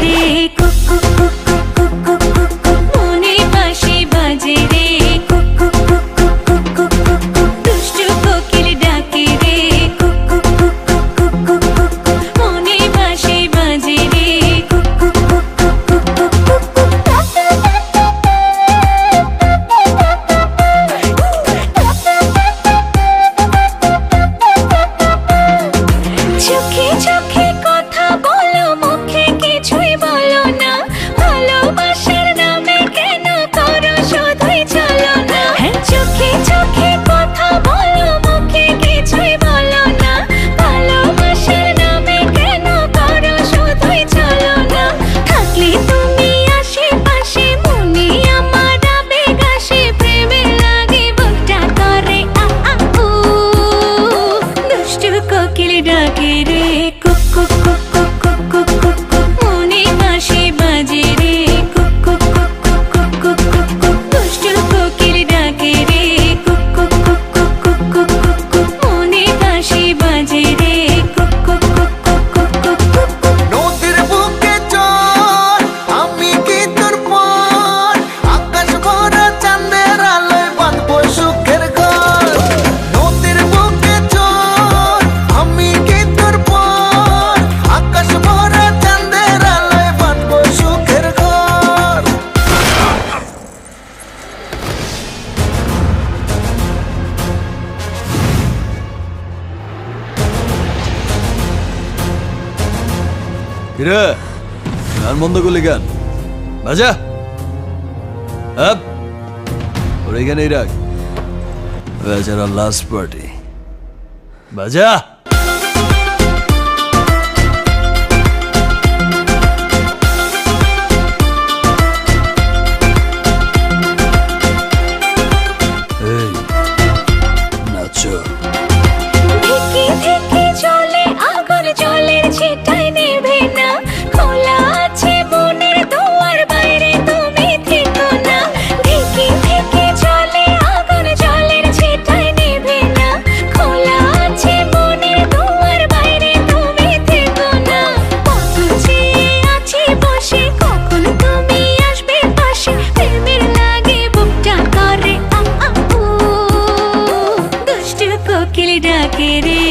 রে cook cook cook cook cook cook cook মনে বাঁশি বাজে রে cook cook cook cook cook cook cook দুষ্টু কোকিল ডাকে রে cook cook cook cook cook cook cook মনে বাঁশি বাজে রে cook cook cook cook cook cook চোখে চোখে কথা বলো মুখে কিছুই বলো না ভালোবাসার নামে কেন করো শুধুই চলো না চোখে চোখে কথা বলো মুখে কিছুই বলো না ভালোবাসার নামে কেন করো শুধুই চলো না থাকলে তুমি আশেপাশে মনে আমার আবেগ আসে প্রেমে লাগে বুকটা করে আ আ উ দুষ্টু কোকিল ডাকে রে cook cook cook cook cook cook cook cook মনে বাঁশি বাজে রে cook cook cook cook cook cook cook cook দুষ্টু কোকিল ডাকে রে cook cook cook cook cook cook cook cook মনে বাঁশি বাজে রে cook cook cook cook cook cook cook cook নদীর বুকে চল আমি কি তোর পর আকাশ ভরা চাঁদের আলোয় বাঁধবো সুখের ঘর নদীর বুকে চল আমি কি তোর পর আকাশ ভরা চাঁদের আলোয় বাঁধবো সুখের ঘর কিরে গান বন্ধ করলি গান বাজা আপ ওর এখানেই রাখ বেচারা লাস্ট পার্টি বাজা এই নাচো ধিকি ধিকি চলে আগুন জলের ছিটায় নেভে না খোলা আছে মনের দুয়ার বাইরে তুমি থেকো না ধিকি ধিকি চলে আগুন জলের ছিটায় নেভে না খোলা আছে মনের দুয়ার বাইরে তুমি থেকো না কত চেয়ে আছি বসে কখন তুমি আসবে পাশে প্রেমের লাগে বুকটা করে আ আ উ দুষ্টু কোকিল ডাকে রে